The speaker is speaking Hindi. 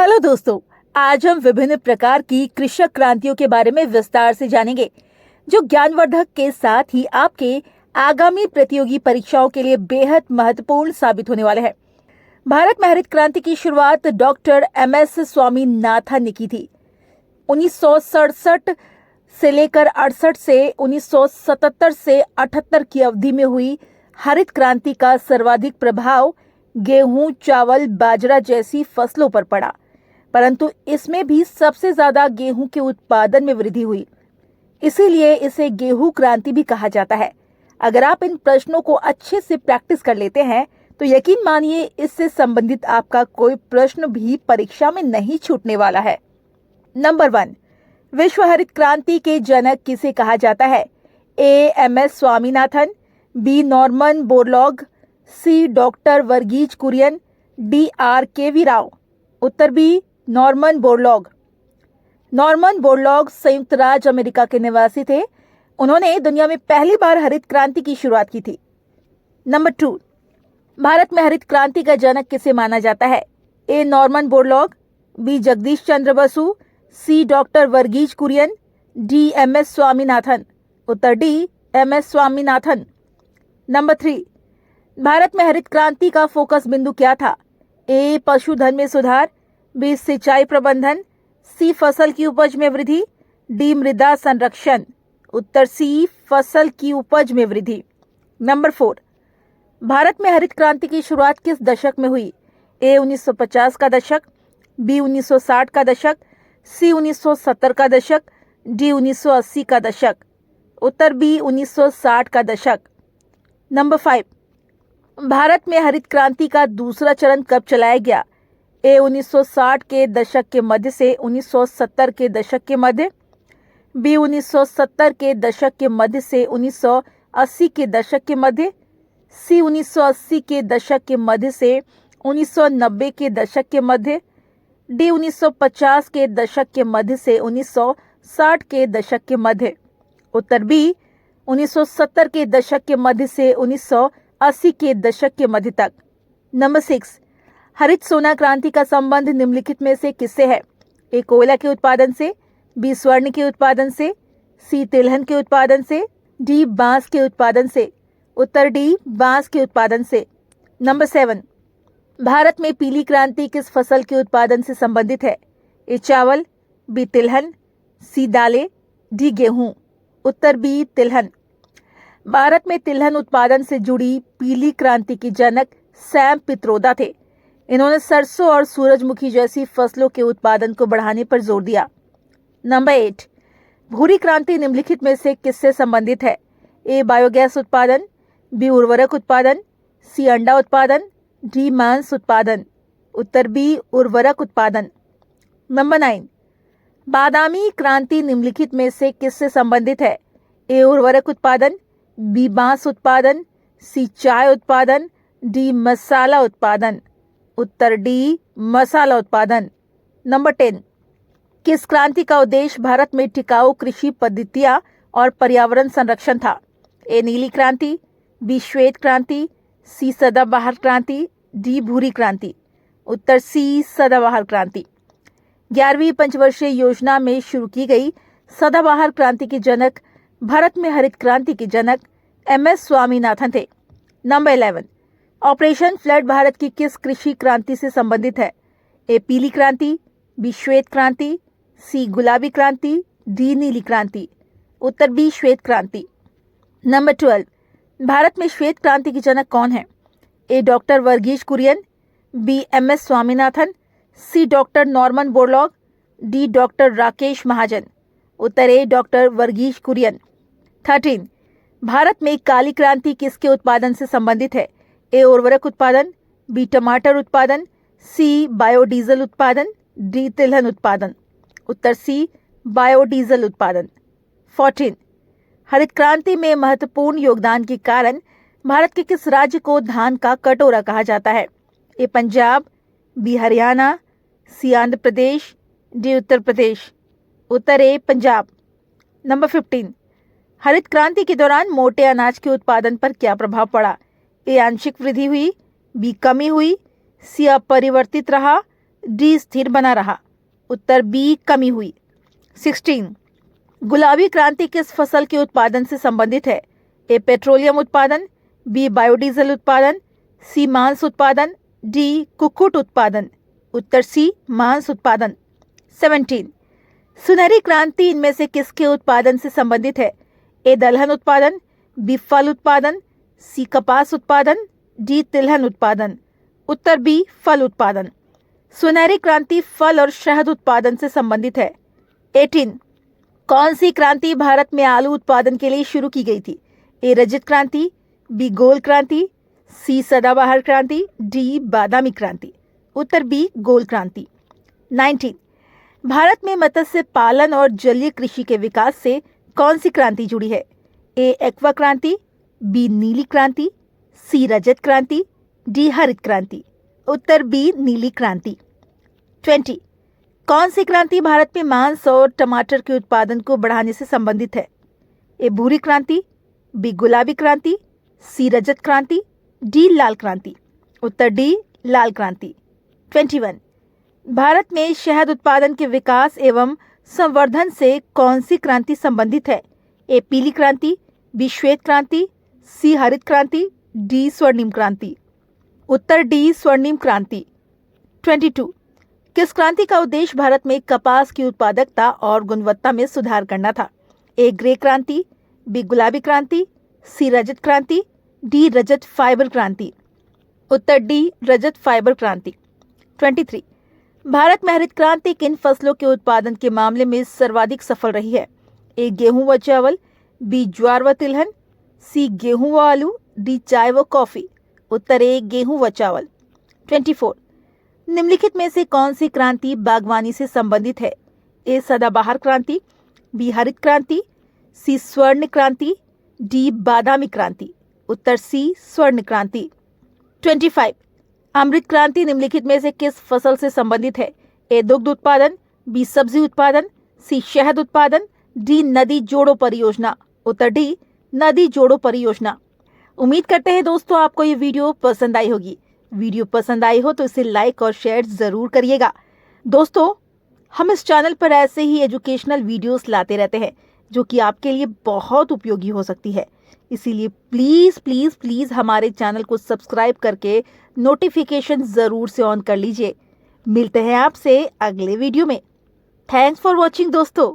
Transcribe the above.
हेलो दोस्तों, आज हम विभिन्न प्रकार की कृषक क्रांतियों के बारे में विस्तार से जानेंगे, जो ज्ञानवर्धक के साथ ही आपके आगामी प्रतियोगी परीक्षाओं के लिए बेहद महत्वपूर्ण साबित होने वाले हैं। भारत में हरित क्रांति की शुरुआत डॉक्टर एम.एस. स्वामीनाथन ने की थी। 1967 से लेकर 68 से 1977 से 78 की अवधि में हुई हरित क्रांति का सर्वाधिक प्रभाव गेहूं, चावल, बाजरा जैसी फसलों पर पड़ा, परंतु इसमें भी सबसे ज्यादा गेहूं के उत्पादन में वृद्धि हुई। इसीलिए इसे गेहूं क्रांति भी कहा जाता है। अगर आप इन प्रश्नों को अच्छे से प्रैक्टिस कर लेते हैं तो यकीन मानिए इससे संबंधित आपका कोई प्रश्न भी परीक्षा में नहीं छूटने वाला है। नंबर 1, विश्व हरित क्रांति के जनक किसे कहा जाता है? A. MS. Swaminathan, B. Norman Borlaug, C. Doctor Varghese Kurien, D. R. KV. Rao. उत्तर B, Norman Borlaug. Norman Borlaug संयुक्त राज्य अमेरिका के निवासी थे। उन्होंने दुनिया में पहली बार हरित क्रांति की शुरुआत की थी। नंबर 2, भारत में हरित क्रांति का जनक किसे माना जाता है? A. Norman Borlaug, B. Jagdish Chandra Basu, C. Doctor Varghese Kurien, D. MS. Swaminathan. उत्तर D, MS. Swaminathan. Number 3, Bharat में हरित क्रांति का फोकस बिंदु क्या था? ए. पशुधन में सुधार, बी. सिंचाई प्रबंधन, सी. फसल की उपज में वृद्धि, डी. मृदा संरक्षण। उत्तर सी, फसल की उपज में वृद्धि। नंबर 4, भारत में हरित क्रांति की शुरुआत किस दशक में हुई? ए. 1950 का दशक, बी. 1960 का दशक, सी. 1970 का दशक, डी. 1980 का दशक। उत्तर बी, 1960 का दशक। नंबर 5, भारत में हरित क्रांति का दूसरा चरण कब चलाया गया? ए. 1960 के दशक के मध्य से 1970 के दशक के मध्य, बी. 1970 के दशक के मध्य से 1980 के दशक के मध्य, सी. 1980 के दशक के मध्य से 1990 के दशक के मध्य, डी. 1950 के दशक के मध्य से 1960 के दशक के मध्य। उत्तर बी, 1970 के दशक के मध्य से 1980 के दशक के मध्य तक। नंबर 6, हरित सोना क्रांति का संबंध निम्नलिखित में से किससे है? ए. कोयला के उत्पादन से, बी. स्वर्ण के उत्पादन से, सी. तिलहन के उत्पादन से, डी. बांस के उत्पादन से। उत्तर डी, बांस के उत्पादन से। नंबर 7, भारत में पीली क्रांति किस फसल के उत्पादन से संबंधित है? ए. चावल, बी. तिलहन, सी. दालें, डी. गेहूं। उत्तर बी, तिलहन। भारत में तिलहन उत्पादन से जुड़ी पीली क्रांति के जनक सैम पित्रोदा थे। इन्होंने सरसों और सूरजमुखी जैसी फसलों के उत्पादन को बढ़ाने पर जोर दिया। नंबर 8, भूरी क्रांति निम्नलिखित में से किससे संबंधित है? ए. बायोगैस उत्पादन, बी. उर्वरक उत्पादन, सी. अंडा उत्पादन, डी. मांस उत्पादन। उत्तर बी, उर्वरक उत्पादन। नंबर 9, बादामी क्रांति निम्नलिखित में से किससे संबंधित है? ए. उर्वरक उत्पादन, बी. बांस उत्पादन, सी. चाय उत्पादन, डी. मसाला उत्पादन। उत्तर डी, मसाला उत्पादन। नंबर 10, किस क्रांति का उद्देश्य भारत में टिकाऊ कृषि पद्धतियां और पर्यावरण संरक्षण था? ए. नीली क्रांति, बी. श्वेत क्रांति, सी. सदाबहार क्रांति, डी. भूरी क्रांति। उत्तर सी, सदाबहार क्रांति। 11वीं पंचवर्षीय योजना में शुरू की गई सदाबहार क्रांति के जनक, भारत में हरित क्रांति के जनक एम.एस. स्वामीनाथन थे। नंबर 11, ऑपरेशन फ्लड भारत की किस कृषि क्रांति से संबंधित है? ए. पीली क्रांति, बी. श्वेत क्रांति, सी. गुलाबी क्रांति, डी. नीली क्रांति। उत्तर बी, श्वेत क्रांति। नंबर 12, भारत में श्वेत क्रांति के जनक कौन है? A. Doctor Varghese Kurien, B. MS. Swaminathan, C. Doctor Norman Borlaug, D. Doctor Rakesh Mahajan. उत्तर ए. डॉक्टर वर्गीज कुरियन। 13, भारत में काली क्रांति किसके उत्पादन से संबंधित है? ए. उर्वरक उत्पादन, बी. टमाटर उत्पादन, सी. बायोडीजल उत्पादन, डी. तिलहन उत्पादन। उत्तर सी, बायोडीजल उत्पादन। 14, हरित क्रांति में महत्वपूर्ण योगदान के कारण भारत के किस राज्य को धान का कटोरा कहा जाता है? ए. पंजाब, बी. हरियाणा, सी. आंध्र प्रदेश, डी. उत्तर प्रदेश। उत्तर ए, पंजाब। नंबर 15, हरित क्रांति के दौरान मोटे अनाज के उत्पादन पर क्या प्रभाव पड़ा? ए. आंशिक वृद्धि हुई, बी. कमी हुई, सी. अपरिवर्तित रहा, डी स्थिर बना रहा, उत्तर बी कमी हुई। 16 गुलाबी क्रांति किस फसल के उत्पादन से संबंधित है? ए पेट्रोलियम उत्पादन, बी बायोडीजल उत्पादन, सी मांस उत्पादन, डी कुक्कुट उत्पादन, उत्तर सी मांस उत्पादन। 17 सुनहरी क्रांति इनमें से किसके उत्पादन से संबंधित है? ए दलहन उत्पादन, बी फल उत्पादन, सी कपास उत्पादन, डी तिलहन उत्पादन, उत्तर बी फल उत्पादन। सुनहरी क्रांति फल और शहद उत्पादन से संबंधित है। 18 कौन सी क्रांति भारत में आलू उत्पादन के लिए शुरू की गई थी? ए रजत क्रांति, बी गोल क्रांति, सी सदाबहार क्रांति, डी बादामी क्रांति, उत्तर बी गोल क्रांति। 19 भारत में मत्स्य पालन और जलीय कृषि के विकास से कौन सी क्रांति जुड़ी है? ए एक्वा क्रांति, बी नीली क्रांति, सी रजत क्रांति, डी हरित क्रांति, उत्तर बी नीली क्रांति। 20 कौन सी क्रांति भारत में मांस और टमाटर के उत्पादन को बढ़ाने से संबंधित है? ए भूरी क्रांति, बी गुलाबी क्रांति, सी रजत क्रांति, डी लाल क्रांति, उत्तर डी लाल क्रांति। 21 भारत में शहद उत्पादन के विकास एवं संवर्धन से कौन सी क्रांति संबंधित है? ए पीली क्रांति, बी श्वेत क्रांति, सी हरित क्रांति, डी स्वर्णिम क्रांति, उत्तर डी स्वर्णिम क्रांति। 22 किस क्रांति का उद्देश्य भारत में कपास की उत्पादकता और गुणवत्ता में सुधार करना था? ए ग्रे क्रांति, बी गुलाबी क्रांति, सी रजत क्रांति, डी रजत फाइबर क्रांति, उत्तर डी रजत फाइबर क्रांति। 23 भारत में हरित क्रांति किन फसलों के उत्पादन के मामले में सर्वाधिक सफल रही है? ए गेहूं व चावल, बी ज्वार व तिलहन, सी गेहूं व आलू, डी चाय व कॉफी, उत्तर ए गेहूं व चावल। 24 निम्नलिखित में से कौन सी क्रांति बागवानी से संबंधित है? ए सदाबहार क्रांति, बी हरित क्रांति, सी स्वर्ण क्रांति, डी बादामी क्रांति, उत्तर सी स्वर्ण क्रांति। 25 अमृत क्रांति निम्नलिखित में से किस फसल से संबंधित है? ए दुग्ध उत्पादन, बी सब्जी उत्पादन, सी शहद उत्पादन, डी नदी जोड़ो परियोजना, उत्तर डी नदी जोड़ो परियोजना। उम्मीद करते हैं दोस्तों आपको ये वीडियो पसंद आई होगी। वीडियो पसंद आई हो तो इसे लाइक और शेयर जरूर करिएगा। दोस्तों हम इस चैनल पर ऐसे ही एजुकेशनल वीडियोस लाते रहते हैं जो कि आपके लिए बहुत उपयोगी हो सकती है। इसीलिए प्लीज़ प्लीज़ प्लीज़ हमारे चैनल को सब्सक्राइब करके नोटिफिकेशन ज़रूर से ऑन कर लीजिए। मिलते हैं आपसे अगले वीडियो में। थैंक्स फॉर वॉचिंग दोस्तों।